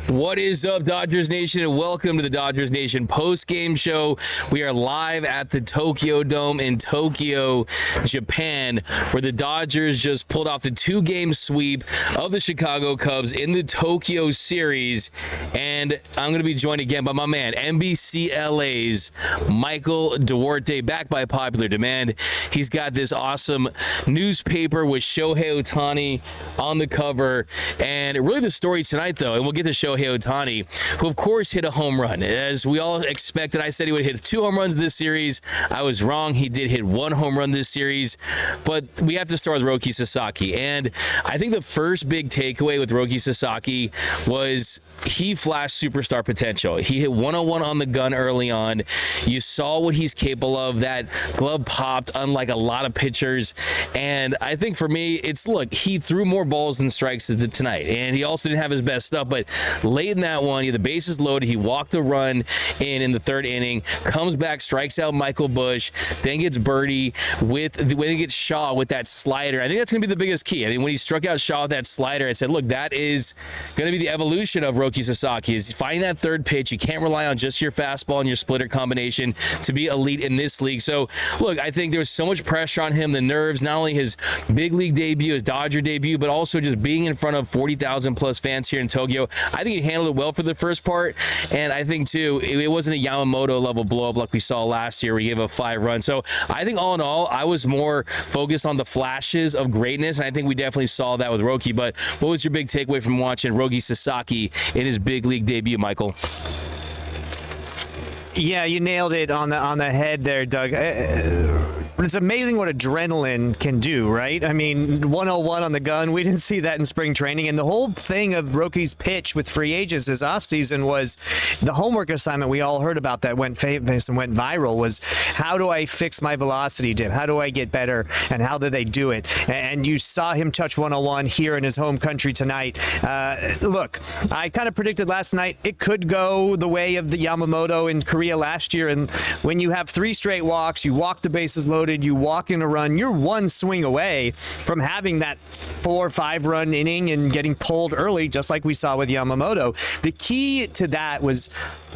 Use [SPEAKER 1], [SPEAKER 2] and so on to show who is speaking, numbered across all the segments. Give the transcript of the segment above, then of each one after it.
[SPEAKER 1] What is up, Dodgers Nation, and welcome to the Dodgers Nation post-game show. We are live at the Tokyo Dome in Tokyo, Japan, where the Dodgers just pulled off the two-game sweep of the Chicago Cubs in the Tokyo series. And I'm going to be joined again by my man, NBC LA's Michael Duarte, back by popular demand. He's got this awesome newspaper with Shohei Ohtani on the cover. And really the story tonight, though, and we'll get to Shohei Ohtani, who of course hit a home run. As we all expected, I said he would hit 2 home runs this series. I was wrong. He did hit 1 home run this series. But we have to start with Roki Sasaki. And I think the first big takeaway with Roki Sasaki was he flashed superstar potential. He hit 101 on the gun early on. You saw what he's capable of. That glove popped, unlike a lot of pitchers. And I think for me, it's, look, he threw more balls than strikes tonight. And he also didn't have his best stuff. But late in that one, the bases loaded. He walked a run in the 3rd inning, comes back, strikes out Michael Busch, then gets birdie when he gets Shaw with that slider. I think that's going to be the biggest key. I mean, when he struck out Shaw with that slider, I said, look, that is going to be the evolution of Roki Sasaki, is finding that third pitch. You can't rely on just your fastball and your splitter combination to be elite in this league. So, look, I think there was so much pressure on him, the nerves, not only his big league debut, his Dodger debut, but also just being in front of 40,000 plus fans here in Tokyo. I think he handled it well for the first part, and I think, too, it wasn't a Yamamoto-level blow-up like we saw last year where he gave up 5 runs. So I think all in all, I was more focused on the flashes of greatness, and I think we definitely saw that with Roki. But what was your big takeaway from watching Roki Sasaki in his big league debut, Michael?
[SPEAKER 2] Yeah, you nailed it on the head there, Doug. It's amazing what adrenaline can do, right? I mean, 101 on the gun, we didn't see that in spring training. And the whole thing of Roki's pitch with free agents this offseason was the homework assignment we all heard about that went famous and went viral was, how do I fix my velocity dip? How do I get better? And how did they do it? And you saw him touch 101 here in his home country tonight. Look, I kind of predicted last night it could go the way of the Yamamoto in Korea last year. And when you have 3 straight walks, you walk the bases loaded, you walk in a run, you're 1 swing away from having that 4 or 5 run inning and getting pulled early, just like we saw with Yamamoto. The key to that was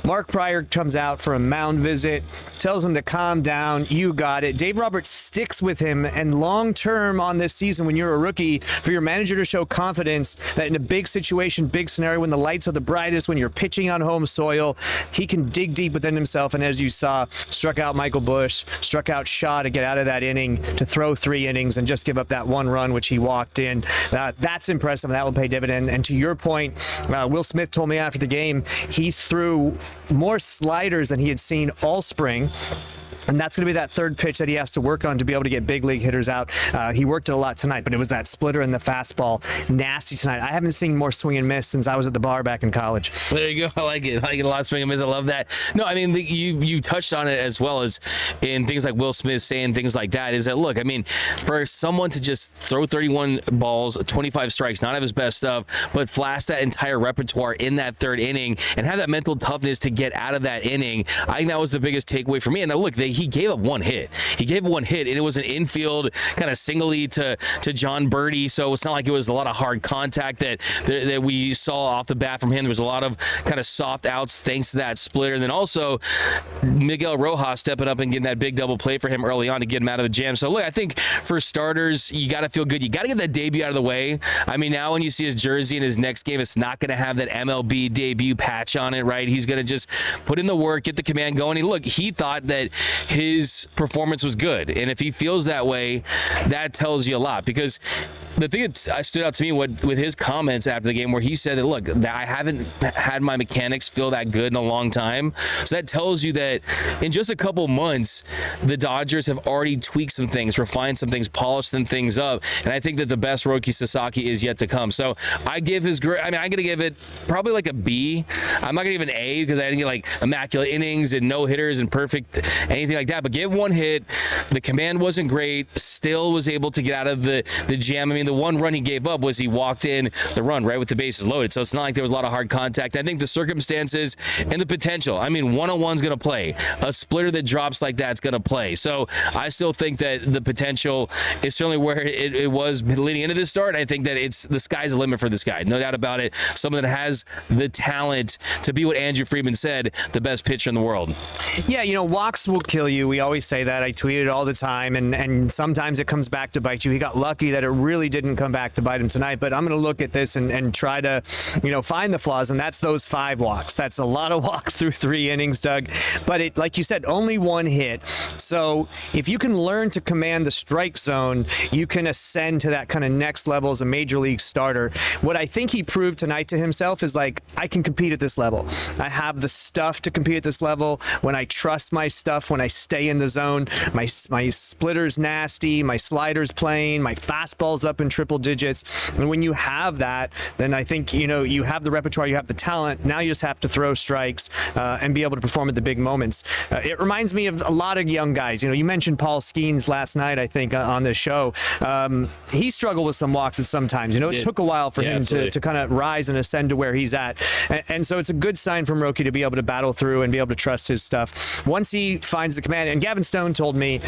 [SPEAKER 2] Mark Pryor comes out for a mound visit, tells him to calm down. You got it. Dave Roberts sticks with him, and long-term on this season, when you're a rookie, for your manager to show confidence that in a big situation, big scenario, when the lights are the brightest, when you're pitching on home soil, he can dig deep within himself. And as you saw, struck out Michael Busch, struck out Shaw to get out of that inning, to throw 3 innings and just give up that 1 run, which he walked in. That's impressive, and that will pay dividend. And to your point, Will Smith told me after the game, he threw more sliders than he had seen all spring. And that's going to be that 3rd pitch that he has to work on to be able to get big league hitters out. He worked it a lot tonight, but it was that splitter and the fastball. Nasty tonight. I haven't seen more swing and miss since I was at the bar back in college.
[SPEAKER 1] There you go. I like it. I like it a lot, swing and miss. I love that. No, I mean, you touched on it as well as in things like Will Smith saying things like that, is that, look, I mean, for someone to just throw 31 balls, 25 strikes, not have his best stuff, but flash that entire repertoire in that 3rd inning and have that mental toughness to get out of that inning, I think that was the biggest takeaway for me. And now, look, he gave up 1 hit. He gave 1 hit, and it was an infield kind of singly to John Birdie, so it's not like it was a lot of hard contact that we saw off the bat from him. There was a lot of kind of soft outs thanks to that splitter. And then also Miguel Rojas stepping up and getting that big double play for him early on to get him out of the jam. So, look, I think for starters, you got to feel good. You got to get that debut out of the way. I mean, now when you see his jersey in his next game, it's not going to have that MLB debut patch on it, right? He's going to just put in the work, get the command going. He thought that his performance was good, and if he feels that way, that tells you a lot. Because the thing that stood out to me with his comments after the game, where he said that, look, that I haven't had my mechanics feel that good in a long time. So that tells you that in just a couple months, the Dodgers have already tweaked some things, refined some things, polished some things up, and I think that the best Roki Sasaki is yet to come. So I give his grade, I mean, I'm going to give it probably like a B. I'm not going to give it an A because I didn't get like immaculate innings and no hitters and perfect anything anything like that. But gave one hit. The command wasn't great. Still was able to get out of the jam. I mean, the one run he gave up was he walked in the run right with the bases loaded. So it's not like there was a lot of hard contact. I think the circumstances and the potential. I mean, 101's going to play. A splitter that drops like that's going to play. So I still think that the potential is certainly where it was leading into this start. I think that the sky's the limit for this guy. No doubt about it. Someone that has the talent to be what Andrew Friedman said, the best pitcher in the world.
[SPEAKER 2] Yeah, walks will kill you. We always say that. I tweet it all the time, and sometimes it comes back to bite you. He got lucky that it really didn't come back to bite him tonight, but I'm going to look at this and try to, find the flaws, and that's those 5 walks. That's a lot of walks through 3 innings, Doug. But it, like you said, only 1 hit. So if you can learn to command the strike zone, you can ascend to that kind of next level as a major league starter. What I think he proved tonight to himself is I can compete at this level. I have the stuff to compete at this level. When I trust my stuff, when I stay in the zone, my splitter's nasty, my slider's playing, my fastball's up in triple digits. And when you have that, then I think, you have the repertoire, you have the talent. Now you just have to throw strikes and be able to perform at the big moments. It reminds me of a lot of young guys. You mentioned Paul Skeens last night, I think, on this show. He struggled with some walks at some times. It took a while for him to kind of rise and ascend to where he's at. And so it's a good sign from Roki to be able to battle through and be able to trust his stuff. Once he finds the command, and Gavin Stone told me,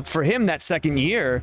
[SPEAKER 2] for him that second year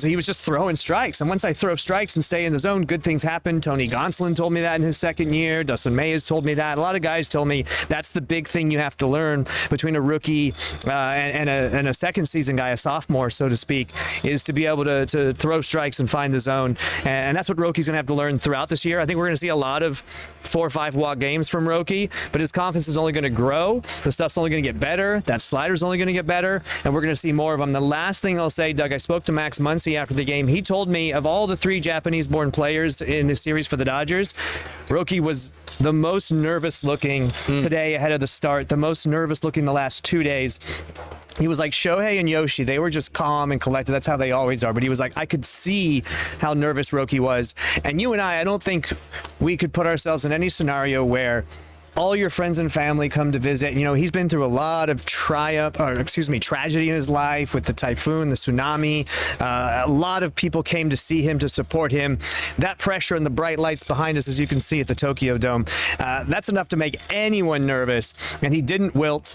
[SPEAKER 2] he was just throwing strikes. And once I throw strikes and stay in the zone, good things happen. Tony Gonsolin told me that in his second year. Dustin May has told me that. A lot of guys told me that's the big thing you have to learn between a rookie and a second season guy, a sophomore, so to speak, is to be able to throw strikes and find the zone. And that's what Roki's going to have to learn throughout this year. I think we're going to see a lot of 4 or 5 walk games from Roki, but his confidence is only going to grow. The stuff's only going to get better. That slider's only going to get better, and we're going to see more of him. The last thing I'll say, Doug, I spoke to Max Muncy after the game. He told me of all the 3 Japanese-born players in the series for the Dodgers, Roki was the most nervous looking today ahead of the start, the most nervous looking the last 2 days. He was like Shohei and Yoshi. They were just calm and collected. That's how they always are. But he was like, I could see how nervous Roki was. And you and I don't think we could put ourselves in any scenario where all your friends and family come to visit. He's been through a lot of tragedy in his life with the typhoon, the tsunami. A lot of people came to see him, to support him. That pressure and the bright lights behind us, as you can see at the Tokyo Dome, that's enough to make anyone nervous. And he didn't wilt.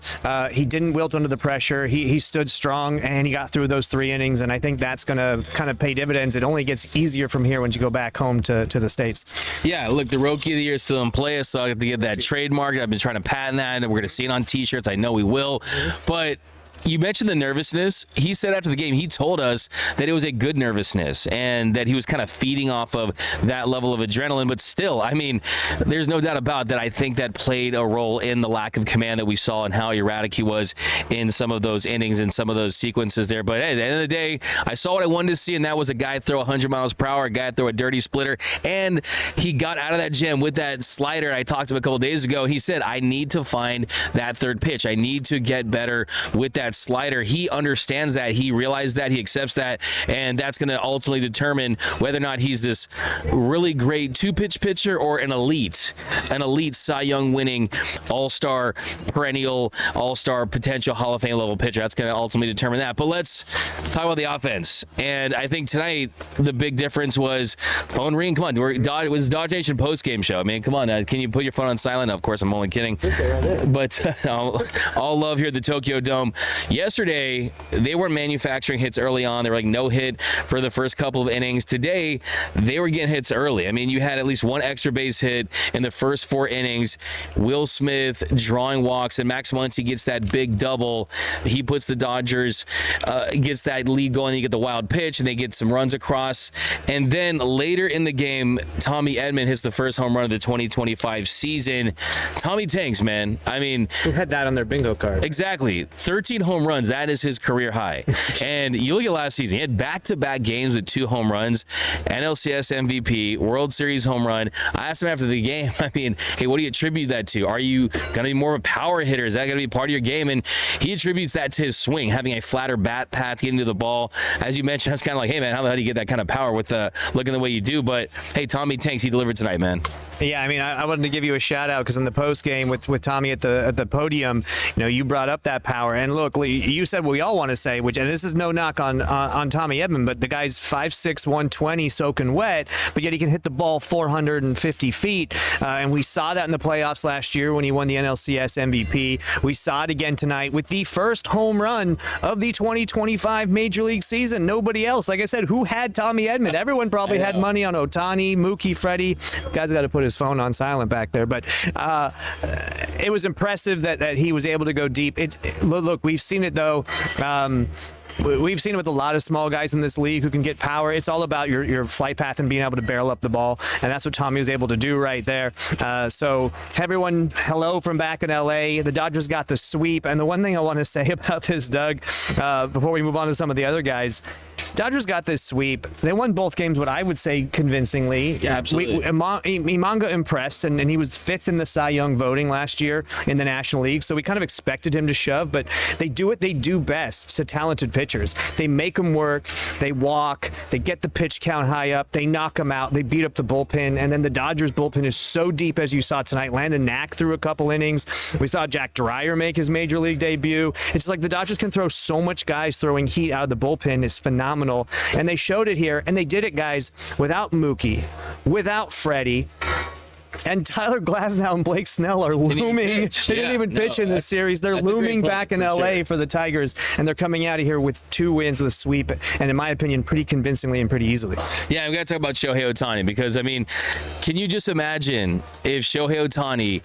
[SPEAKER 2] He didn't wilt under the pressure. He stood strong, and he got through those 3 innings. And I think that's going to kind of pay dividends. It only gets easier from here once you go back home to the States.
[SPEAKER 1] Yeah, look, the Roki of the Year is still in play, so I have to get that trademark. I've been trying to patent that, and we're going to see it on T-shirts. I know we will. But you mentioned the nervousness. He said after the game, he told us that it was a good nervousness and that he was kind of feeding off of that level of adrenaline. But still, I mean, there's no doubt about that. I think that played a role in the lack of command that we saw and how erratic he was in some of those innings and some of those sequences there. But hey, at the end of the day, I saw what I wanted to see, and that was a guy throw 100 miles per hour, a guy throw a dirty splitter, and he got out of that jam with that slider. I talked to him a couple days ago, and he said, I need to find that third pitch. I need to get better with that slider. He understands that. He realized that. He accepts that. And that's going to ultimately determine whether or not he's this really great 2-pitch pitcher or an elite Cy Young winning all-star, perennial all-star, potential Hall of Fame level pitcher. That's going to ultimately determine that. But let's talk about the offense. And I think tonight the big difference was phone ring. Come on, it was Dodge Nation post-game show. I mean, come on. Can you put your phone on silent? Of course, I'm only kidding. But all love here at the Tokyo Dome. Yesterday, they were manufacturing hits early on. They were like no hit for the first couple of innings. Today, they were getting hits early. I mean, you had at least 1 extra base hit in the first 4 innings. Will Smith drawing walks, and Max Muncy gets that big double. He puts the Dodgers, gets that lead going. You get the wild pitch, and they get some runs across. And then later in the game, Tommy Edman hits the first home run of the 2025 season. Tommy Tanks, man. I mean,
[SPEAKER 2] who had that on their bingo card?
[SPEAKER 1] Exactly. 13 home runs. That is his career high. And you look at last season, he had back-to-back games with 2 home runs, NLCS MVP, World Series home run. I asked him after the game, I mean, hey, what do you attribute that to? Are you going to be more of a power hitter? Is that going to be part of your game? And he attributes that to his swing, having a flatter bat path, getting to the ball. As you mentioned, I was kind of like, hey, man, how the hell do you get that kind of power with looking the way you do? But, hey, Tommy Tanks, he delivered tonight, man.
[SPEAKER 2] Yeah, I mean, I wanted to give you a shout-out because in the post game with Tommy at the podium, you brought up that power. And look, well, you said what we all want to say, and this is no knock on Tommy Edman, but the guy's 5'6", 120, soaking wet, but yet he can hit the ball 450 feet, and we saw that in the playoffs last year when he won the NLCS MVP. We saw it again tonight with the first home run of the 2025 Major League season. Nobody else. Like I said, who had Tommy Edman? Everyone probably had money on Ohtani, Mookie, Freddie. Guy's got to put his phone on silent back there, but it was impressive that he was able to go deep. Look, we've seen it though. We've seen it with a lot of small guys in this league who can get power. It's all about your flight path and being able to barrel up the ball, and that's what Tommy was able to do right there. So everyone, hello from back in LA. The Dodgers got the sweep, and the one thing I want to say about this, Doug, before we move on to some of the other guys, Dodgers got this sweep. They won both games, what I would say convincingly.
[SPEAKER 1] Yeah, absolutely.
[SPEAKER 2] Imanga impressed, and he was 5th in the Cy Young voting last year in the National League, so we kind of expected him to shove, but they do what they do best to talented pitchers. They make them work, they walk, they get the pitch count high up, they knock them out, they beat up the bullpen, and then the Dodgers bullpen is so deep, as you saw tonight. Landon Knack threw a couple innings. We saw Jack Dreyer make his Major League debut. It's just like the Dodgers can throw so much guys throwing heat out of the bullpen. It's phenomenal. And they showed it here, and they did it, guys, without Mookie, without Freddie. And Tyler Glasnow and Blake Snell are looming. They didn't even pitch in this series. They're looming back in LA for the Tigers, and they're coming out of here with 2 wins of the sweep, and in my opinion, pretty convincingly and pretty easily.
[SPEAKER 1] Yeah, we got to talk about Shohei Ohtani because, I mean, can you just imagine if Shohei Ohtani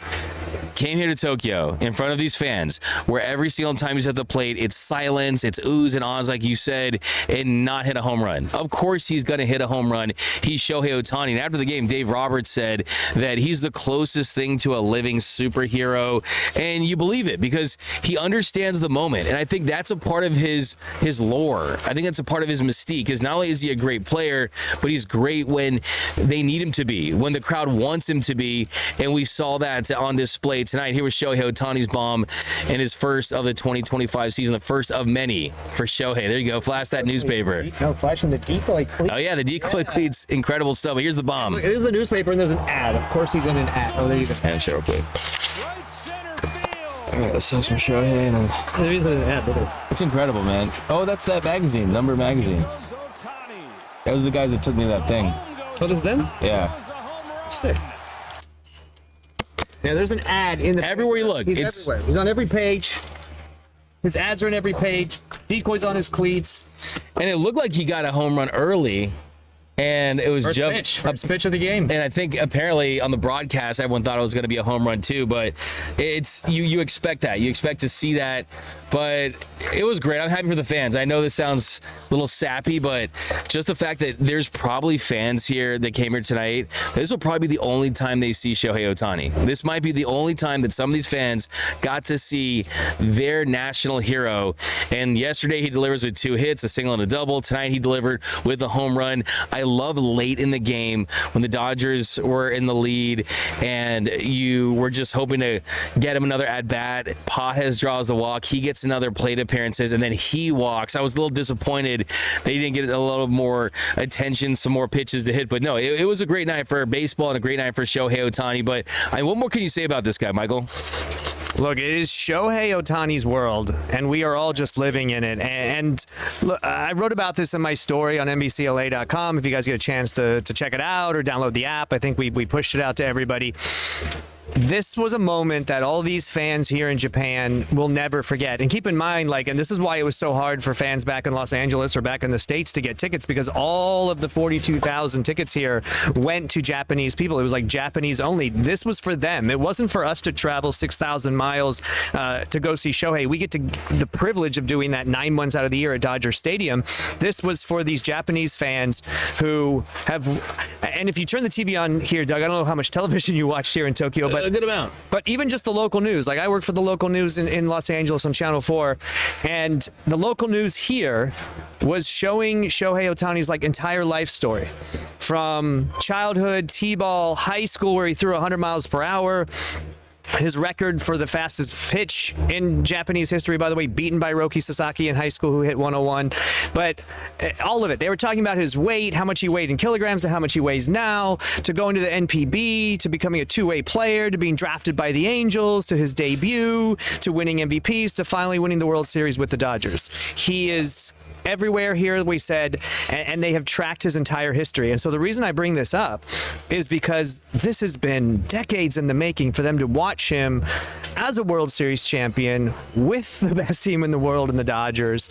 [SPEAKER 1] came here to Tokyo in front of these fans where every single time he's at the plate, it's silence, it's oohs and ahs, like you said, and not hit a home run? Of course he's going to hit a home run. He's Shohei Ohtani. And after the game, Dave Roberts said that he's the closest thing to a living superhero, and you believe it because he understands the moment. And I think that's a part of his lore. I think that's a part of his mystique, because not only is he a great player, but he's great when they need him to be, when the crowd wants him to be, and we saw that on display tonight. Here was Shohei Ohtani's bomb in his first of the 2025 season, the first of many for Shohei. There you go. Flash that newspaper.
[SPEAKER 3] No, flashing the decoy cleat.
[SPEAKER 1] Oh yeah, the decoy cleats, incredible stuff. But here's the bomb.
[SPEAKER 3] Look, here's the newspaper, and there's an ad. Of course he's in an ad. Oh, there you go.
[SPEAKER 1] And show real quick. I gotta sell some Shohei. And
[SPEAKER 3] There is an ad. Look at it.
[SPEAKER 1] it's incredible, man. Oh, that's that magazine, Number Magazine. That was the guys that took me to that thing.
[SPEAKER 3] Oh, this is them?
[SPEAKER 1] Yeah.
[SPEAKER 3] Sick. Yeah, there's an ad in the
[SPEAKER 1] Everywhere you look,
[SPEAKER 3] He's
[SPEAKER 1] it's
[SPEAKER 3] everywhere. He's on every page. His ads are in every page. Decoys on his cleats.
[SPEAKER 1] and it looked like he got a home run early. And it was
[SPEAKER 3] First pitch of the game.
[SPEAKER 1] And I think apparently on the broadcast, everyone thought it was going to be a home run too. But it's you expect that. You expect to see that. But it was great. I'm happy for the fans. I know this sounds a little sappy, but just the fact that there's probably fans here that came here tonight, this will probably be the only time they see Shohei Ohtani. This might be the only time that some of these fans got to see their national hero. And yesterday he delivers with 2 hits, a single and a double. Tonight he delivered with a home run. I love late in the game when the Dodgers were in the lead and you were just hoping to get him another at bat. Pages draws the walk. He gets another plate appearances and then he walks. I was a little disappointed they didn't get a little more attention, some more pitches to hit. But no, it was a great night for baseball and a great night for Shohei Ohtani. But what more can you say about this guy, Michael?
[SPEAKER 2] Look, it is Shohei Ohtani's world, and we are all just living in it. And look, I wrote about this in my story on NBCLA.com. If you guys get a chance to check it out or download the app, I think we pushed it out to everybody. This was a moment that all these fans here in Japan will never forget. And keep in mind, and this is why it was so hard for fans back in Los Angeles or back in the States to get tickets, because all of the 42,000 tickets here went to Japanese people. It was like Japanese only. This was for them. It wasn't for us to travel 6,000 miles to go see Shohei. We get the privilege of doing that 9 months out of the year at Dodger Stadium. This was for these Japanese fans who have, and if you turn the TV on here, Doug, I don't know how much television you watch here in Tokyo, but
[SPEAKER 1] A good amount.
[SPEAKER 2] But even just the local news, I work for the local news in Los Angeles on Channel 4, and the local news here was showing Shohei Ohtani's entire life story, from childhood, t-ball, high school where he threw 100 miles per hour, His record for the fastest pitch in Japanese history, by the way, beaten by Roki Sasaki in high school, who hit 101. But all of it, they were talking about his weight, how much he weighed in kilograms to how much he weighs now, to going to the NPB, to becoming a two-way player, to being drafted by the Angels, to his debut, to winning MVPs, to finally winning the World Series with the Dodgers. He is everywhere here, we said, and they have tracked his entire history. And so the reason I bring this up is because this has been decades in the making for them to watch him as a World Series champion with the best team in the world in the Dodgers.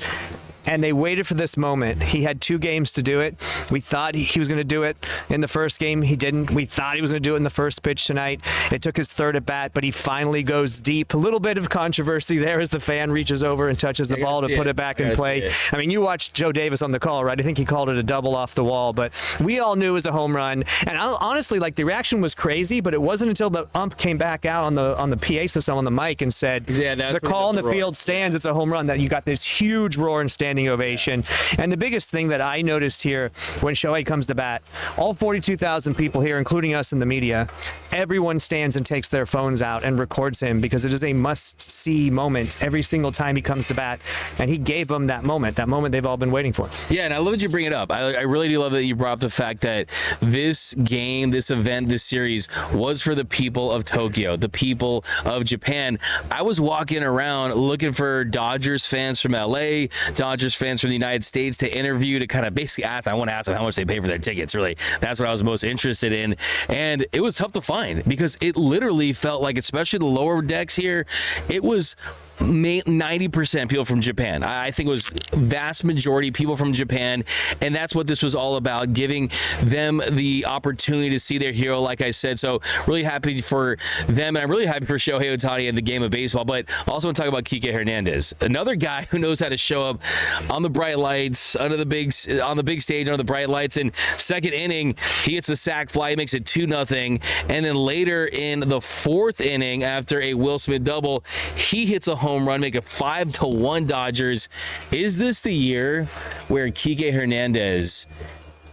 [SPEAKER 2] And they waited for this moment. He had 2 games to do it. We thought he was going to do it in the first game. He didn't. We thought he was going to do it in the first pitch tonight. It took his 3rd at bat, but he finally goes deep. A little bit of controversy there as the fan reaches over and touches the ball to put it back in play. I mean, you watched Joe Davis on the call, right? I think he called it a double off the wall, but we all knew it was a home run. And honestly, like, the reaction was crazy, but it wasn't until the ump came back out on the PA system on the mic and said, the call in the field stands, it's a home run, that you got this huge roar and standing ovation. And the biggest thing that I noticed here when Shohei comes to bat, all 42,000 people here, including us in the media, everyone stands and takes their phones out and records him because it is a must-see moment every single time he comes to bat. And he gave them that moment they've all been waiting for.
[SPEAKER 1] Yeah, and I love that you bring it up. I really do love that you brought up the fact that this game, this event, this series was for the people of Tokyo, the people of Japan. I was walking around looking for Dodgers fans from LA, Dodgers fans from the United States to interview, to kind of basically ask. I want to ask them how much they pay for their tickets. Really, that's what I was most interested in. And it was tough to find because it literally felt like, especially the lower decks here, it was 90% people from Japan. I think it was vast majority people from Japan, and that's what this was all about, giving them the opportunity to see their hero, like I said. So really happy for them, and I'm really happy for Shohei Ohtani in the game of baseball. But also want to talk about Kike Hernandez, another guy who knows how to show up on the bright lights, on the big stage, under the bright lights. And second inning, he hits a sac fly, makes it 2-0, and then later in the 4th inning, after a Will Smith double, he hits a home run, make it 5-1 Dodgers. Is this the year where Kike Hernandez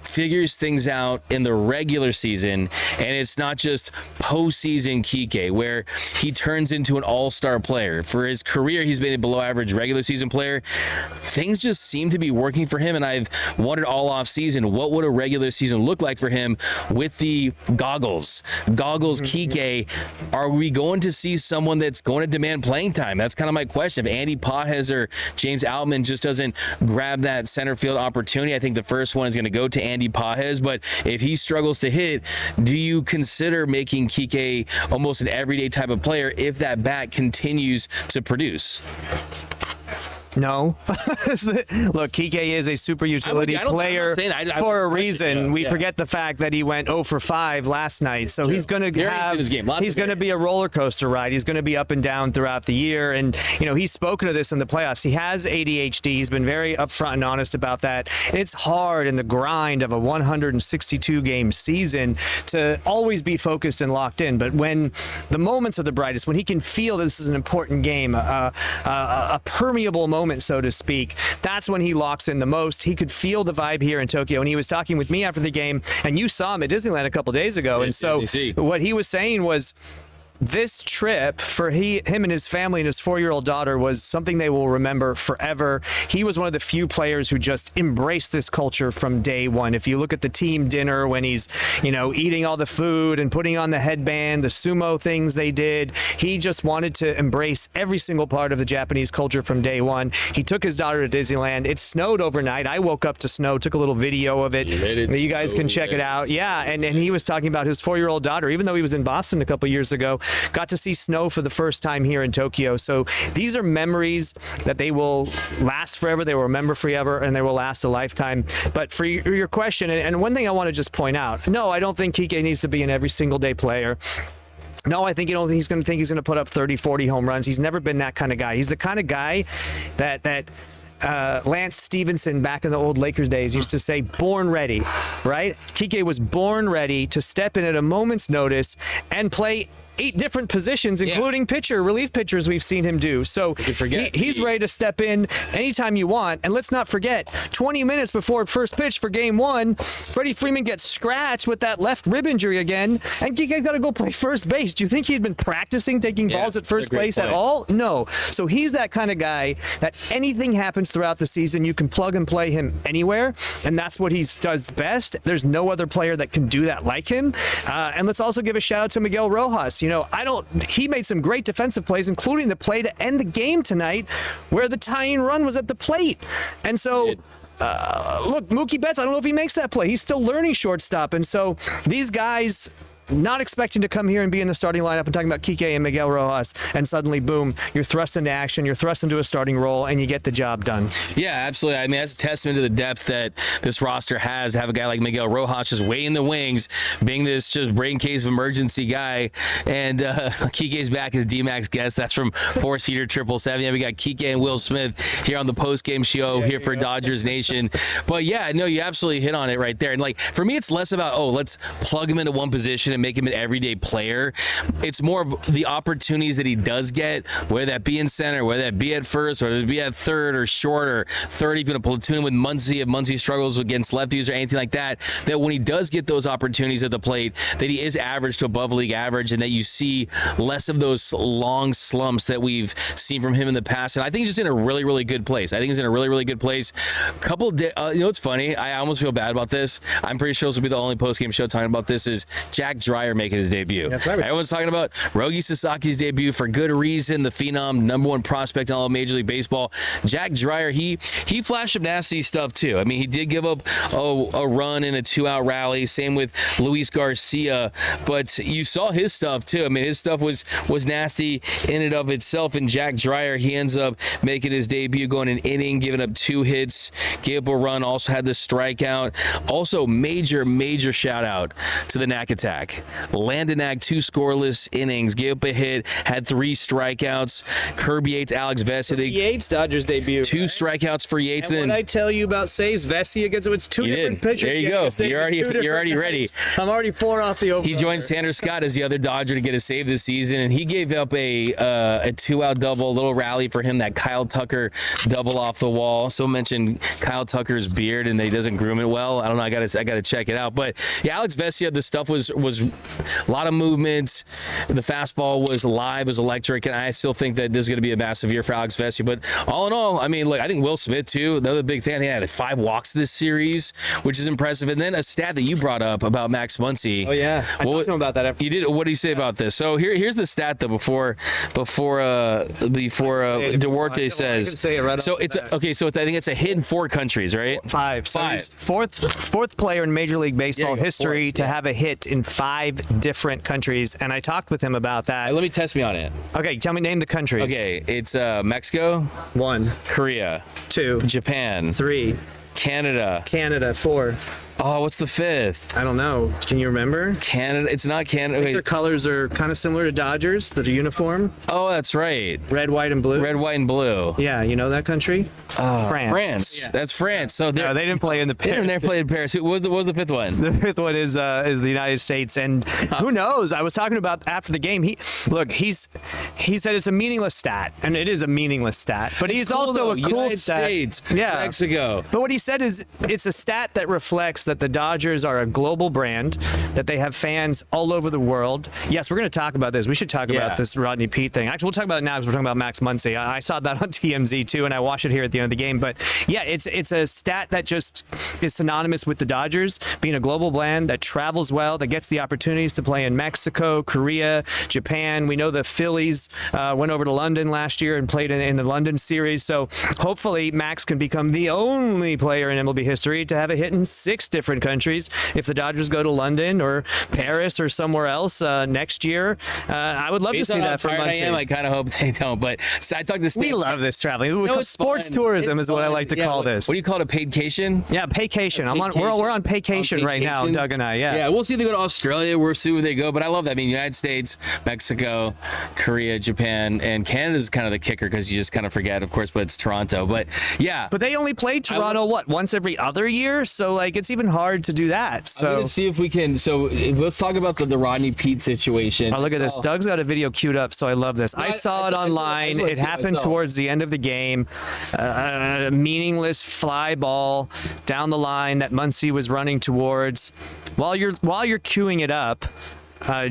[SPEAKER 1] figures things out in the regular season, and it's not just postseason Kike, where he turns into an all-star player? For his career, he's been a below-average regular season player. Things just seem to be working for him, and I've wondered all off-season, what would a regular season look like for him with the goggles Kike? Are we going to see someone that's going to demand playing time? That's kind of my question. If Andy Pajes or James Outman just doesn't grab that center field opportunity, I think the first one is going to go to Andy Pajes. But if he struggles to hit, do you consider making Kike almost an everyday type of player if that bat continues to produce?
[SPEAKER 2] No. Look, Kike is a super utility player for a reason. We forget the fact that he went 0 for 5 last night. So he's going to have, he's going to be a roller coaster ride. He's going to be up and down throughout the year. And, you know, he's spoken to this in the playoffs. He has ADHD. He's been very upfront and honest about that. It's hard in the grind of a 162 game season to always be focused and locked in. But when the moments are the brightest, when he can feel this is an important game, a permeable moment, so to speak, that's when he locks in the most. He could feel the vibe here in Tokyo, and he was talking with me after the game, and you saw him at Disneyland a couple days ago. And so what he was saying was, this trip for him and his family and his 4-year-old daughter was something they will remember forever. He was one of the few players who just embraced this culture from day one. If you look at the team dinner when he's, you know, eating all the food and putting on the headband, the sumo things they did, he just wanted to embrace every single part of the Japanese culture from day one. He took his daughter to Disneyland. It snowed overnight. I woke up to snow, took a little video of it. You guys can check it out. Yeah, and he was talking about his 4-year-old daughter, even though he was in Boston a couple years ago, got to see snow for the first time here in Tokyo. So these are memories that they will last forever, they will remember forever, and they will last a lifetime. But for your question, and one thing I want to just point out, no, I don't think Kike needs to be an every single day player. No, I think he's going to put up 30, 40 home runs. He's never been that kind of guy. He's the kind of guy that Lance Stevenson back in the old Lakers days used to say, born ready, right? Kike was born ready to step in at a moment's notice and play 8 different positions, including pitcher, relief pitchers we've seen him do. So he's ready to step in anytime you want. And let's not forget, 20 minutes before first pitch for game 1, Freddie Freeman gets scratched with that left rib injury again, and Kike's got to go play first base. Do you think he'd been practicing taking balls at first base at all? No. So he's that kind of guy that anything happens throughout the season, you can plug and play him anywhere, and that's what he does best. There's no other player that can do that like him. And let's also give a shout out to Miguel Rojas. You know, he made some great defensive plays, including the play to end the game tonight where the tying run was at the plate. And so look, Mookie Betts, I don't know if he makes that play. He's still learning shortstop. And so these guys, not expecting to come here and be in the starting lineup and talking about Kike and Miguel Rojas, and suddenly, boom, you're thrust into action, you're thrust into a starting role, and you get the job done.
[SPEAKER 1] Yeah, absolutely. I mean, that's a testament to the depth that this roster has, to have a guy like Miguel Rojas just waiting in the wings, being this just brain case of emergency guy. And Kike's back as D-Max guest. That's from 4-Seater 777. Yeah, we got Kike and Will Smith here on the post-game show here for Dodgers Nation. But yeah, no, you absolutely hit on it right there. And like, for me, it's less about, let's plug him into one position and make him an everyday player. It's more of the opportunities that he does get, whether that be in center, whether that be at first, or be at third or short or third, even a platoon with Muncy, if Muncy struggles against lefties or anything like that, that when he does get those opportunities at the plate, that he is average to above league average, and that you see less of those long slumps that we've seen from him in the past. And I think he's just in a really, really good place. I think he's in a really, really good place. You know what's funny? I almost feel bad about this. I'm pretty sure this will be the only post-game show talking about this, is Jack Dreyer making his debut.
[SPEAKER 3] That's right.
[SPEAKER 1] Everyone's talking about Roki Sasaki's debut for good reason. The phenom, #1 prospect in all of Major League Baseball. Jack Dreyer, he flashed some nasty stuff too. I mean, he did give up a run in a 2-out rally. Same with Luis Garcia. But you saw his stuff too. I mean, his stuff was nasty in and of itself. And Jack Dreyer, he ends up making his debut, going an inning, giving up 2 hits, gave up a run, also had the strikeout. Also, major shout out to the Knack Attack. Landonag, 2 scoreless innings, gave up a hit, had 3 strikeouts. Kirby Yates, Alex Vesey.
[SPEAKER 3] Yates Dodgers debut.
[SPEAKER 1] 2 strikeouts for Yates.
[SPEAKER 3] And what I tell you about saves, Vesey against him, it's 2 different pitchers.
[SPEAKER 1] There you go. You're already ready.
[SPEAKER 3] I'm already 4 off the over.
[SPEAKER 1] He joins Tanner Scott as the other Dodger to get a save this season, and he gave up a 2-out double, a little rally for him, that Kyle Tucker double off the wall. So mentioned Kyle Tucker's beard and that he doesn't groom it well. I don't know. I gotta check it out. But yeah, Alex Vesey, the stuff was a lot of movement. The fastball was live, was electric, and I still think that this is going to be a massive year for Alex Vesey. But all in all, I mean, look, I think Will Smith too, another big thing. I think he had 5 walks this series, which is impressive. And then a stat that you brought up about Max Muncy.
[SPEAKER 3] Oh yeah, I talked to him about that.
[SPEAKER 1] You did. What do you say about this? So here's the stat though. Before Duarte says.
[SPEAKER 3] Say it right
[SPEAKER 1] so it's okay. So I think it's a hit in 4 countries, right?
[SPEAKER 2] 5. So he's fourth player in Major League Baseball history to have a hit in 5 different countries, and I talked with him about that.
[SPEAKER 1] Let me test me on it.
[SPEAKER 2] Okay, name the countries.
[SPEAKER 1] Okay, it's Mexico,
[SPEAKER 2] 1,
[SPEAKER 1] Korea,
[SPEAKER 2] 2,
[SPEAKER 1] Japan,
[SPEAKER 2] 3,
[SPEAKER 1] Canada,
[SPEAKER 2] 4.
[SPEAKER 1] Oh, what's the 5th?
[SPEAKER 2] I don't know. Can you remember?
[SPEAKER 1] Canada. It's not Canada.
[SPEAKER 2] I think their colors are kind of similar to Dodgers, the uniform.
[SPEAKER 1] Oh, that's right.
[SPEAKER 2] Red, white, and blue.
[SPEAKER 1] Red, white, and blue.
[SPEAKER 2] Yeah, you know that country?
[SPEAKER 1] France.
[SPEAKER 2] Yeah.
[SPEAKER 1] That's France. So
[SPEAKER 2] no, they didn't play in the
[SPEAKER 1] They
[SPEAKER 2] Paris.
[SPEAKER 1] never played in Paris. What was the 5th one?
[SPEAKER 2] The 5th one is the United States, and who knows? I was talking about after the game. He said it's a meaningless stat, and it is a meaningless stat. But he's
[SPEAKER 1] cool,
[SPEAKER 2] also
[SPEAKER 1] though.
[SPEAKER 2] a cool
[SPEAKER 1] United
[SPEAKER 2] stat.
[SPEAKER 1] States,
[SPEAKER 2] yeah,
[SPEAKER 1] Mexico.
[SPEAKER 2] But what he said is it's a stat that reflects that the Dodgers are a global brand, that they have fans all over the world. Yes, we're going to talk about this. We should talk about this Rodney Peete thing. Actually, we'll talk about it now because we're talking about Max Muncy. I saw that on TMZ too, and I watched it here at the end of the game. But yeah, it's a stat that just is synonymous with the Dodgers being a global brand that travels well, that gets the opportunities to play in Mexico, Korea, Japan. We know the Phillies went over to London last year and played in the London series. So hopefully Max can become the only player in MLB history to have a hit in 6 different countries. If the Dodgers go to London or Paris or somewhere else next year, I would love to see that from Muncy.
[SPEAKER 1] I kind of hope they don't, but I talked to
[SPEAKER 2] We love this traveling. Sports
[SPEAKER 1] fun.
[SPEAKER 2] tourism
[SPEAKER 1] It's
[SPEAKER 2] is what I
[SPEAKER 1] fun.
[SPEAKER 2] like to call this.
[SPEAKER 1] What do you call it? A paidcation?
[SPEAKER 2] Yeah, paycation. We're on paycation right now, Doug and I.
[SPEAKER 1] Yeah, we'll see if they go to Australia. We'll see where they go. But I love that. I mean, United States, Mexico, Korea, Japan, and Canada is kind of the kicker because you just kind of forget, of course, but it's Toronto. But yeah.
[SPEAKER 2] But they only play Toronto, once every other year? So, like, it's even working hard to do that.
[SPEAKER 1] I'm
[SPEAKER 2] So
[SPEAKER 1] gonna see if we can. So let's talk about the Rodney Pete situation.
[SPEAKER 2] oh, look at this. Doug's got a video queued up, so I love this. I saw it online. It happened towards the end of the game. A meaningless fly ball down the line that Muncy was running towards. While you're queuing it up,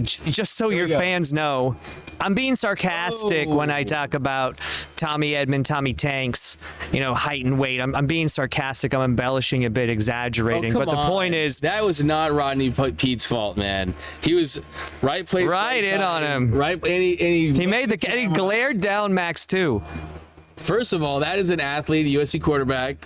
[SPEAKER 2] just so your fans know, I'm being sarcastic when I talk about Tommy Edman, Tommy Tanks, height and weight. I'm being sarcastic. I'm embellishing a bit, exaggerating. But the point is,
[SPEAKER 1] that was not Rodney Pete's fault, man. He was right place,
[SPEAKER 2] right in on him.
[SPEAKER 1] Right, and he
[SPEAKER 2] made and he glared down Max too.
[SPEAKER 1] First of all, that is an athlete, USC quarterback.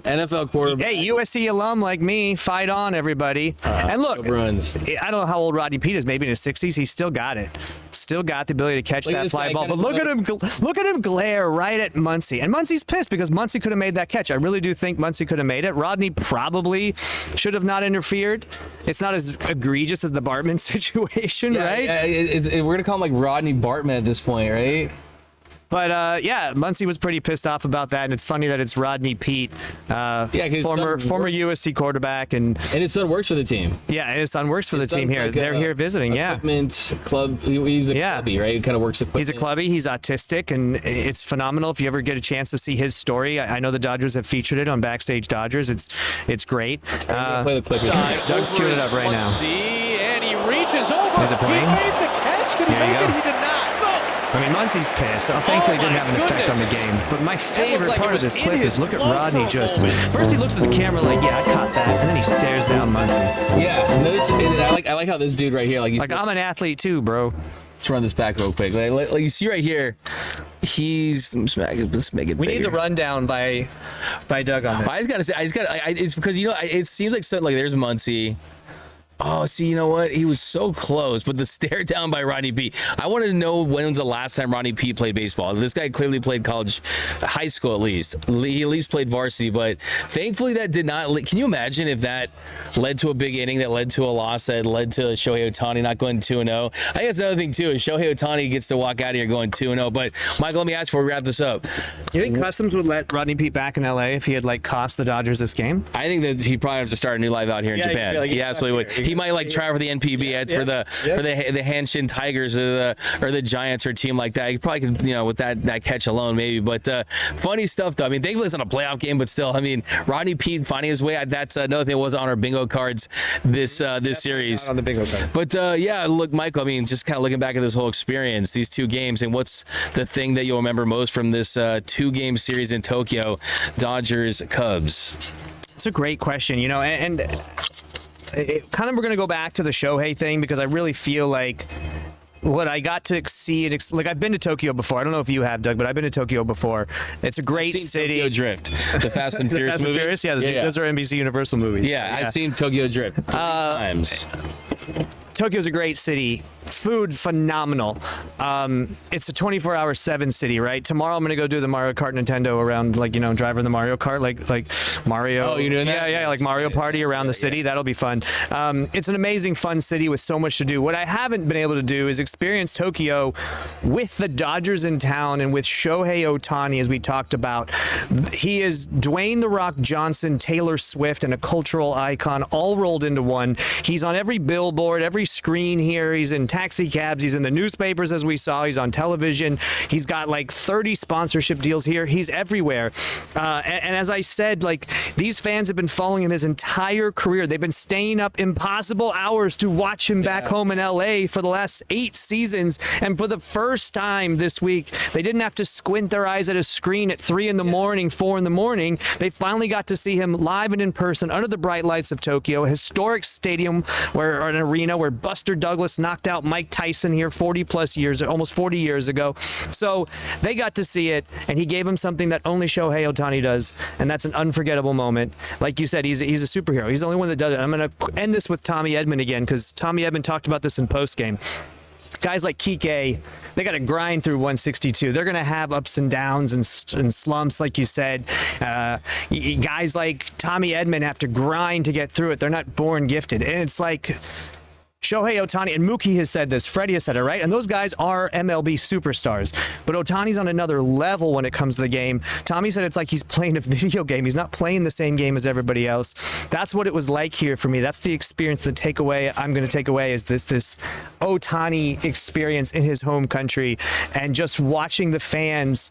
[SPEAKER 1] NFL quarterback.
[SPEAKER 2] Hey, USC alum like me, fight on, everybody. And look, I don't know how old Rodney Pete is, maybe in his 60s. He's still got it. Still got the ability to catch that fly ball. But look at him glare right at Muncy. And Muncy's pissed because Muncy could have made that catch. I really do think Muncy could have made it. Rodney probably should have not interfered. It's not as egregious as the Bartman situation, right?
[SPEAKER 1] Yeah, we're going to call him like Rodney Bartman at this point, right?
[SPEAKER 2] But Muncy was pretty pissed off about that, and it's funny that it's Rodney Pete, former USC quarterback, and
[SPEAKER 1] his son works for the team.
[SPEAKER 2] Yeah, and his son works for the team here.
[SPEAKER 1] Like
[SPEAKER 2] they're here visiting.
[SPEAKER 1] Equipment club. He's a clubby, right? He kind of works equipment.
[SPEAKER 2] He's a clubby. He's autistic, and it's phenomenal. If you ever get a chance to see his story, I know the Dodgers have featured it on Backstage Dodgers. It's great.
[SPEAKER 1] Play the clip.
[SPEAKER 2] Doug's queuing it up right now.
[SPEAKER 4] And he reaches over.
[SPEAKER 2] Is it playing?
[SPEAKER 4] He made the catch. Did he make it? He did not.
[SPEAKER 2] I mean, Muncy's pissed. Thankfully, it didn't have an effect on the game. But my favorite part of this clip is look at Rodney just. First, he looks at the camera like, yeah, I caught that. And then he stares down Muncy.
[SPEAKER 1] Yeah. I like how this dude right here, like
[SPEAKER 2] I'm an athlete too, bro.
[SPEAKER 1] Let's run this back real quick. Like you see right here, let's make it
[SPEAKER 2] We
[SPEAKER 1] bigger.
[SPEAKER 2] need the rundown by Doug on this.
[SPEAKER 1] It's because, it seems like something like there's Muncy. Oh, see, you know what? He was so close, but the stare down by Rodney Pete. I wanted to know when was the last time Rodney Pete played baseball. This guy clearly played college, high school at least. He at least played varsity, but thankfully that did not. Can you imagine if that led to a big inning, that led to a loss, that led to Shohei Ohtani not going 2-0? I think that's another thing too. Is Shohei Ohtani gets to walk out of here going 2-0. But Michael, let me ask before we wrap this up.
[SPEAKER 2] You think Customs would let Rodney Pete back in LA if he had cost the Dodgers this game?
[SPEAKER 1] I think that he'd probably have to start a new life out here in Japan. He absolutely would. He might try for the NPB for the Hanshin Tigers or the Giants or a team like that. He probably could, with that catch alone maybe. But funny stuff though. I mean, thankfully it's not a playoff game, but still, I mean, Rodney Pete finding his way. That's another thing that was on our bingo cards this series.
[SPEAKER 2] On the bingo card.
[SPEAKER 1] But look, Michael. I mean, just kind of looking back at this whole experience, these two games, and what's the thing that you'll remember most from this 2-game series in Tokyo, Dodgers Cubs?
[SPEAKER 2] It's a great question, and we're going to go back to the Shohei thing because I really feel like what I got to see, I've been to Tokyo before. I don't know if you have, Doug, but I've been to Tokyo before. It's a great city.
[SPEAKER 1] Tokyo Drift, the Fast and Furious movie.
[SPEAKER 2] Those are NBC Universal movies.
[SPEAKER 1] Yeah, I've seen Tokyo Drift 3 times.
[SPEAKER 2] Tokyo's a great city. Food, phenomenal. It's a 24-hour 7 city, right? Tomorrow I'm going to go do the Mario Kart Nintendo around, driving the Mario Kart, like Mario.
[SPEAKER 1] Oh, you're doing that?
[SPEAKER 2] Yeah, like Mario Party around the city. That'll be fun. It's an amazing, fun city with so much to do. What I haven't been able to do is experience Tokyo with the Dodgers in town and with Shohei Ohtani, as we talked about. He is Dwayne "The Rock" Johnson, Taylor Swift, and a cultural icon all rolled into one. He's on every billboard, every screen here. He's in taxi cabs. He's in the newspapers, as we saw. He's on television. He's got 30 sponsorship deals here. He's everywhere. And as I said, these fans have been following him his entire career. They've been staying up impossible hours to watch him back home in LA for the last 8 seasons. And for the first time this week, they didn't have to squint their eyes at a screen at 3 in the morning, 4 in the morning. They finally got to see him live and in person under the bright lights of Tokyo, a historic stadium or an arena where Buster Douglas knocked out Mike Tyson here almost 40 years ago. So they got to see it, and he gave him something that only Shohei Ohtani does, and that's an unforgettable moment. Like you said, he's a superhero. He's the only one that does it. I'm going to end this with Tommy Edman again, because Tommy Edman talked about this in postgame. Guys like Kike, they got to grind through 162. They're going to have ups and downs and slumps, like you said. Guys like Tommy Edman have to grind to get through it. They're not born gifted. And it's like, Shohei Ohtani, and Mookie has said this, Freddie has said it, right? And those guys are MLB superstars. But Ohtani's on another level when it comes to the game. Tommy said it's like he's playing a video game. He's not playing the same game as everybody else. That's what it was like here for me. That's the experience, the takeaway I'm going to take away is this Ohtani experience in his home country, and just watching the fans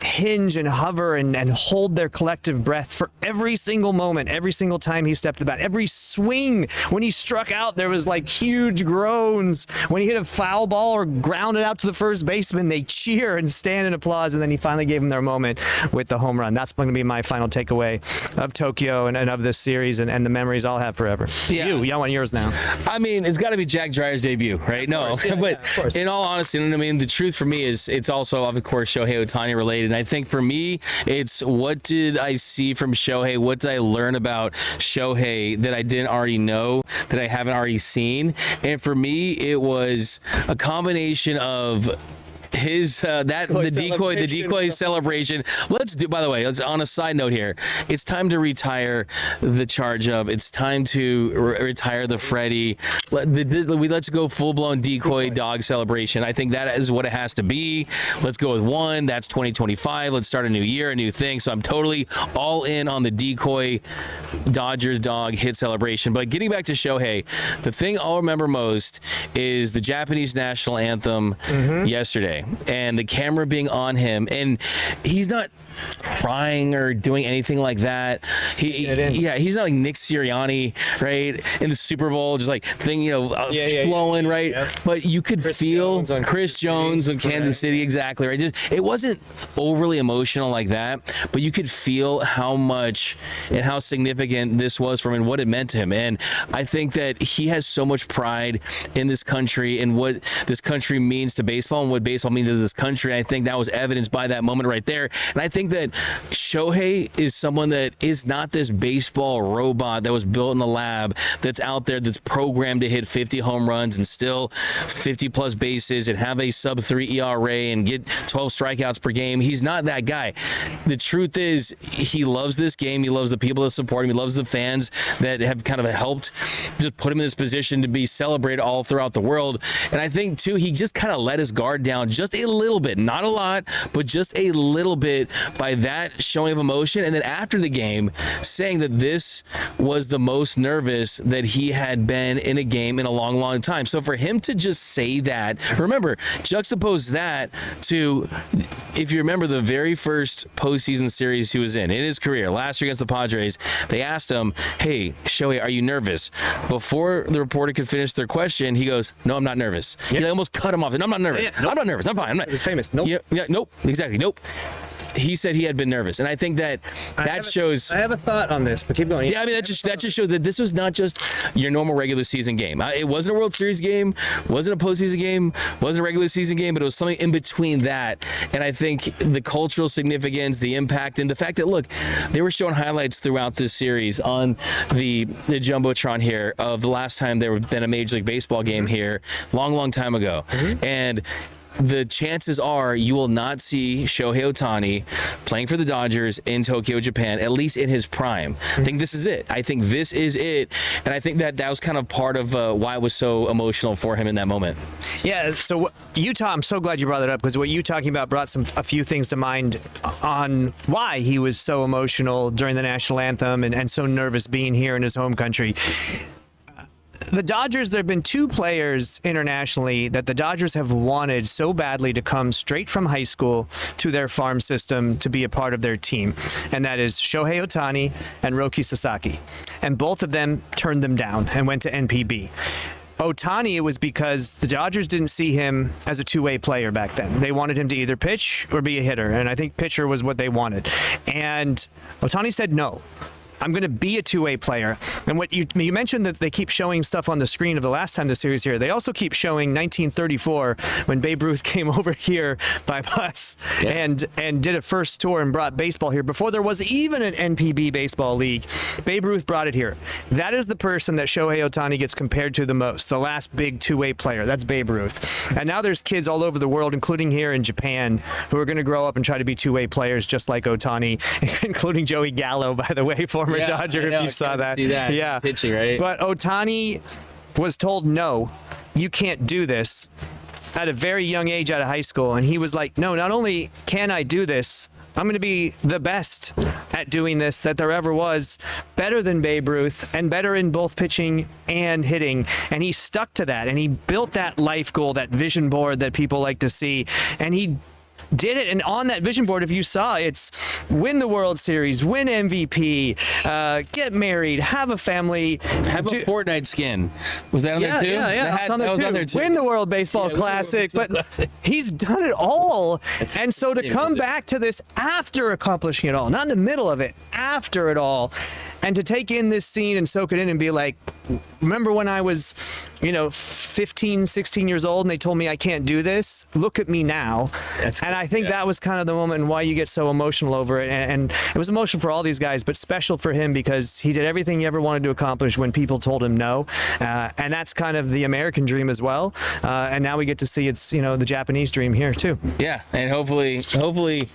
[SPEAKER 2] hinge and hover and hold their collective breath for every single moment, every single time he stepped to the bat, every swing. When he struck out, there was like huge groans. When he hit a foul ball or grounded out to the first baseman, they cheer and stand in applause, and then he finally gave them their moment with the home run. That's going to be my final takeaway of Tokyo and of this series and the memories I'll have forever.
[SPEAKER 1] Yeah.
[SPEAKER 2] You want yours now.
[SPEAKER 1] I mean, it's got to be Jack Dreyer's debut, right? But in all honesty, I mean, the truth for me is it's also, of course, Shohei Ohtani related. And I think for me, it's what did I see from Shohei? What did I learn about Shohei that I didn't already know, that I haven't already seen? And for me, it was a combination of his the decoy celebration. By the way, let's on a side note here, it's time to retire the charge up. It's time to retire the Freddy. Let's go full-blown decoy dog celebration. I think that is what it has to be. Let's go with one. That's 2025. Let's start a new year, a new thing. So I'm totally all in on the decoy Dodgers dog hit celebration. But getting back to Shohei, the thing I'll remember most is the Japanese national anthem yesterday, and the camera being on him, and he's not crying or doing anything like that. He's not like Nick Sirianni, right, in the Super Bowl, just like flowing, right? Yep. But you could feel Chris Jones on Kansas City, exactly, right? Just it wasn't overly emotional like that, but you could feel how much and how significant this was for him and what it meant to him. And I think that he has so much pride in this country and what this country means to baseball and what baseball means to this country. I think that was evidenced by that moment right there. And I think that Shohei is someone that is not this baseball robot that was built in the lab, that's out there, that's programmed to hit 50 home runs and still 50 plus bases and have a sub 3 ERA and get 12 strikeouts per game. He's not that guy. The truth is, he loves this game. He loves the people that support him. He loves the fans that have kind of helped just put him in this position to be celebrated all throughout the world. And I think too, he just kind of let his guard down just a little bit, not a lot, but just a little bit, by that showing of emotion. And then after the game, saying that this was the most nervous that he had been in a game in a long, long time. So for him to just say that, remember, juxtapose that to, if you remember the very first postseason series he was in his career, last year against the Padres, they asked him, "Hey, Shohei, are you nervous?" Before the reporter could finish their question, he goes, "No, I'm not nervous." He almost cut him off. "No, I'm not nervous. I'm not nervous. I'm fine. I'm not."
[SPEAKER 2] He's famous. Nope.
[SPEAKER 1] Nope. Exactly. Nope. He said he had been nervous, and I think that shows.
[SPEAKER 2] I have a thought on this, but keep going.
[SPEAKER 1] Yeah, I mean that just shows that this was not just your normal regular season game. It wasn't a World Series game, wasn't a postseason game, wasn't a regular season game, but it was something in between that. And I think the cultural significance, the impact, and the fact that, look, they were showing highlights throughout this series on the jumbotron here of the last time there had been a Major League Baseball game here, long time ago, and the chances are you will not see Shohei Ohtani playing for the Dodgers in Tokyo, Japan, at least in his prime. I think this is it. I think this is it. And I think that was kind of part of why it was so emotional for him in that moment.
[SPEAKER 2] Yeah, so Utah, I'm so glad you brought that up, because what you talking about brought a few things to mind on why he was so emotional during the national anthem and so nervous being here in his home country. The Dodgers, there have been two players internationally that the Dodgers have wanted so badly to come straight from high school to their farm system to be a part of their team. And that is Shohei Ohtani and Roki Sasaki. And both of them turned them down and went to NPB. Ohtani, it was because the Dodgers didn't see him as a two-way player back then. They wanted him to either pitch or be a hitter. And I think pitcher was what they wanted. And Ohtani said no. I'm going to be a two-way player. And what you mentioned that they keep showing stuff on the screen of the last time the series here. They also keep showing 1934 when Babe Ruth came over here by bus and did a first tour and brought baseball here before there was even an NPB baseball league. Babe Ruth brought it here. That is the person that Shohei Ohtani gets compared to the most, the last big two-way player. That's Babe Ruth. And now there's kids all over the world, including here in Japan, who are going to grow up and try to be two-way players just like Ohtani, including Joey Gallo, by the way, former Dodger, if you saw that.
[SPEAKER 1] Yeah, pitching, right?
[SPEAKER 2] But Ohtani was told, no, you can't do this at a very young age out of high school. And he was like, no, not only can I do this, I'm going to be the best at doing this that there ever was, better than Babe Ruth and better in both pitching and hitting. And he stuck to that, and he built that life goal, that vision board that people like to see. And he did it. And on that vision board, if you saw, it's win the World Series, win MVP, get married, have a family,
[SPEAKER 1] have a Fortnite skin. Was that on there too?
[SPEAKER 2] Yeah.
[SPEAKER 1] That was on there too.
[SPEAKER 2] Win the World Baseball Classic. But he's done it all. And so to come back to this after accomplishing it all, not in the middle of it, after it all, and to take in this scene and soak it in and be like, remember when I was, 15, 16 years old and they told me I can't do this? Look at me now. And I think that was kind of the moment and why you get so emotional over it. And it was emotional for all these guys, but special for him because he did everything he ever wanted to accomplish when people told him no. And that's kind of the American dream as well. And now we get to see it's, the Japanese dream here too.
[SPEAKER 1] Yeah, and hopefully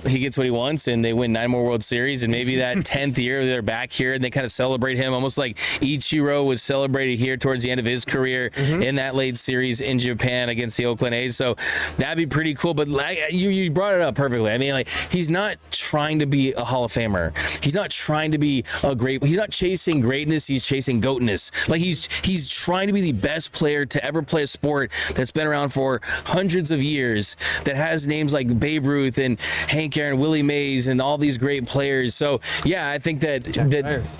[SPEAKER 1] he gets what he wants and they win 9 more World Series, and maybe that 10th year they're back here and they kind of celebrate him almost like Ichiro was celebrated here towards the end of his career in that late series in Japan against the Oakland A's. So that'd be pretty cool. But you brought it up perfectly. I mean, he's not trying to be a Hall of Famer. He's not trying to be he's not chasing greatness. He's chasing goatness. Like he's trying to be the best player to ever play a sport that's been around for hundreds of years, that has names like Babe Ruth and Hank Aaron, Willie Mays, and all these great players. So yeah, I think that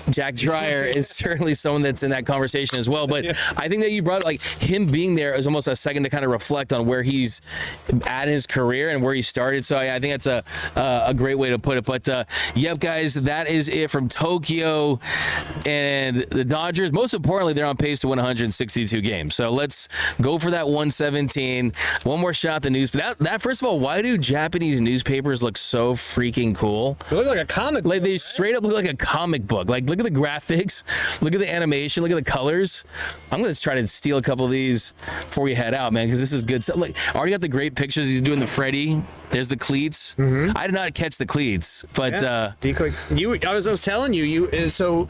[SPEAKER 1] Jack Dreyer is certainly someone that's in that conversation as well. But I think that you brought him being there is almost a second to kind of reflect on where he's at in his career and where he started. So I think that's a great way to put it. But yep, guys, that is it from Tokyo. And the Dodgers, most importantly, they're on pace to win 162 games. So let's go for that 117. One more shot at the news. That first of all, why do Japanese newspapers look so freaking cool?
[SPEAKER 2] They look like a comic book.
[SPEAKER 1] Like they straight up look like a comic book. Like look at the graphics, look at the animation, look at the colors. I'm gonna try to steal a couple of these before we head out, man, because this is good stuff. Like already got the great pictures. He's doing the Freddy. There's the cleats. I did not catch the cleats, but
[SPEAKER 2] decoy. I was telling you. So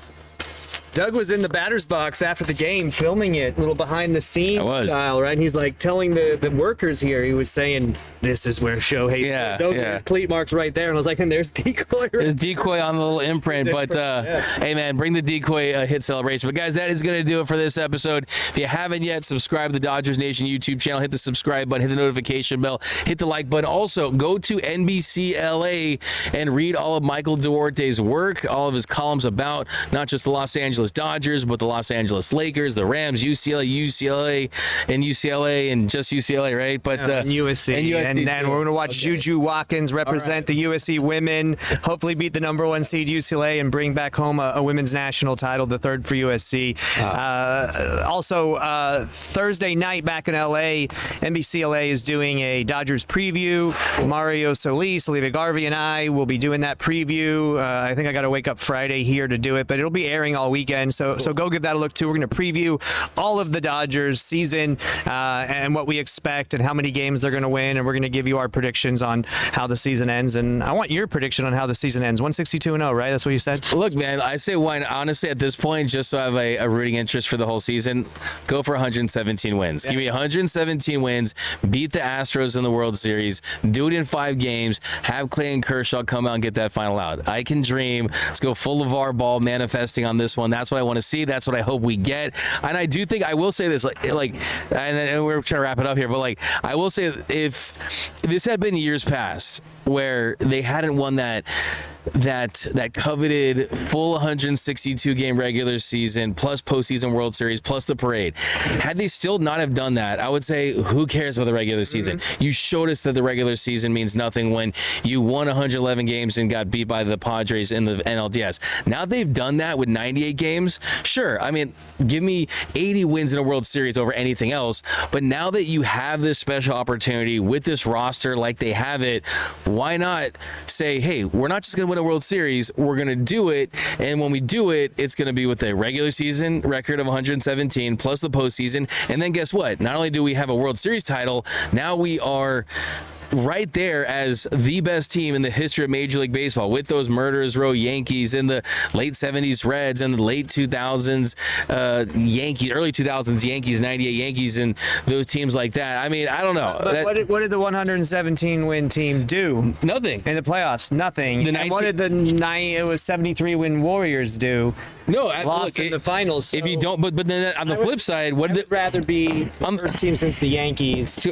[SPEAKER 2] Doug was in the batter's box after the game filming it, a little behind the scenes style, right? And he's like telling the workers here, he was saying, this is where Shohei, those are his cleat marks right there. And I was like, and there's decoy.
[SPEAKER 1] There's decoy on the little imprint, but hey man, bring the decoy hit celebration. But guys, that is going to do it for this episode. If you haven't yet, subscribe to the Dodgers Nation YouTube channel, hit the subscribe button, hit the notification bell, hit the like button. Also, go to NBC LA and read all of Michael Duarte's work, all of his columns about not just the Los Angeles Dodgers, but the Los Angeles Lakers, the Rams, UCLA, and just UCLA, right? But
[SPEAKER 2] and USC. And then we're going to watch Juju Watkins represent the USC women, hopefully beat the #1 seed UCLA and bring back home a women's national title, the 3rd for USC. Also, Thursday night back in LA, NBC LA is doing a Dodgers preview. Mario Solis, Olivia Garvey, and I will be doing that preview. I think I got to wake up Friday here to do it, but it'll be airing all weekend. So go give that a look too. We're going to preview all of the Dodgers season and what we expect and how many games they're going to win. And we're going to give you our predictions on how the season ends. And I want your prediction on how the season ends. 162-0, right? That's what you said?
[SPEAKER 1] Look, man, I say why. Honestly, at this point, just so I have a rooting interest for the whole season, go for 117 wins. Give me 117 wins. Beat the Astros in the World Series. Do it in 5 games. Have Clayton Kershaw come out and get that final out. I can dream. Let's go full LeVar Ball manifesting on this one. That's what I want to see. That's what I hope we get. And I do think I will say this, and we're trying to wrap it up here, but I will say if this had been years past where they hadn't won that coveted full 162 game regular season plus postseason World Series plus the parade, had they still not have done that, I would say who cares about the regular season? You showed us that the regular season means nothing when you won 111 games and got beat by the Padres in the NLDS. Now they've done that with 98 games. Sure, I mean, give me 80 wins in a World Series over anything else, but now that you have this special opportunity with this roster like they have it, why not say, hey, we're not just going to win a World Series, we're going to do it, and when we do it, it's going to be with a regular season record of 117 plus the postseason, and then guess what? Not only do we have a World Series title, now we are right there as the best team in the history of Major League Baseball, with those murderers row Yankees in the late 70s Reds and the late 2000s Yankees, early 2000s Yankees, 98 Yankees, and those teams like that. I mean, I don't know.
[SPEAKER 2] But what did the 117 win team do?
[SPEAKER 1] Nothing.
[SPEAKER 2] In the playoffs, nothing.
[SPEAKER 1] The
[SPEAKER 2] And what did the 73 win Warriors do?
[SPEAKER 1] No,
[SPEAKER 2] Lost in the finals.
[SPEAKER 1] If you
[SPEAKER 2] so
[SPEAKER 1] don't, but then on the flip side, what
[SPEAKER 2] I
[SPEAKER 1] did
[SPEAKER 2] would rather be the first team since the Yankees.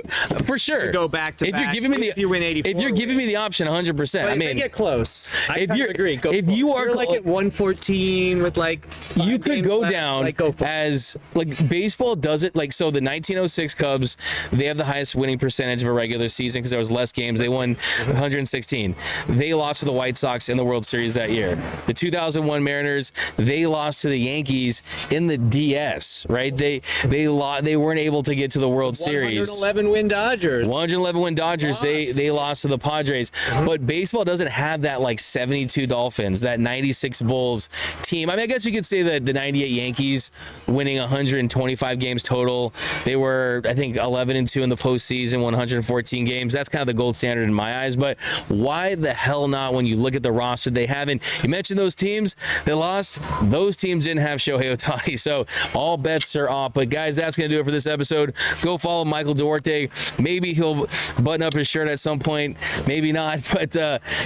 [SPEAKER 1] for sure
[SPEAKER 2] to go back to
[SPEAKER 1] if
[SPEAKER 2] back.
[SPEAKER 1] you're giving me
[SPEAKER 2] If you win 84,
[SPEAKER 1] if you're giving me the option 100%,
[SPEAKER 2] But
[SPEAKER 1] I
[SPEAKER 2] if
[SPEAKER 1] mean,
[SPEAKER 2] they get close. I
[SPEAKER 1] if
[SPEAKER 2] kind
[SPEAKER 1] you're-
[SPEAKER 2] of agree. Go
[SPEAKER 1] if
[SPEAKER 2] for it.
[SPEAKER 1] you are
[SPEAKER 2] You're like
[SPEAKER 1] clo-
[SPEAKER 2] at 114 with like 5
[SPEAKER 1] you could
[SPEAKER 2] games
[SPEAKER 1] go
[SPEAKER 2] left,
[SPEAKER 1] down
[SPEAKER 2] like, go for it.
[SPEAKER 1] as like baseball doesn't like, so the 1906 Cubs, they have the highest winning percentage of a regular season because there was less games. They won 116. They lost to the White Sox in the World Series that year. The 2001 Mariners, they lost to the Yankees in the DS, right? They weren't able to get to the World Series.
[SPEAKER 2] 111 win Dodgers.
[SPEAKER 1] 111 win Dodgers. They lost to the Padres. But baseball doesn't have that like 72 Dolphins, that 96 Bulls team. I mean, I guess you could say that the 98 Yankees winning 125 games total. They were, I think, 11-2 in the postseason, 114 games. That's kind of the gold standard in my eyes. But why the hell not when you look at the roster they have? And you mentioned those teams that lost. Those teams didn't have Shohei Ohtani. So all bets are off. But guys, that's going to do it for this episode. Go follow Michael Duarte. Maybe he'll button up his shirt at some point. Maybe not. But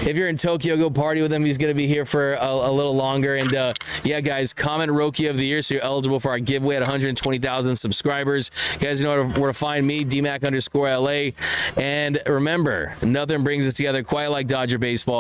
[SPEAKER 1] if you're in Tokyo, go party with him. He's going to be here for a little longer. And yeah, guys, comment Roki of the Year so you're eligible for our giveaway at 120,000 subscribers. You guys know where to find me, DMAC_LA. And remember, nothing brings us together quite like Dodger baseball.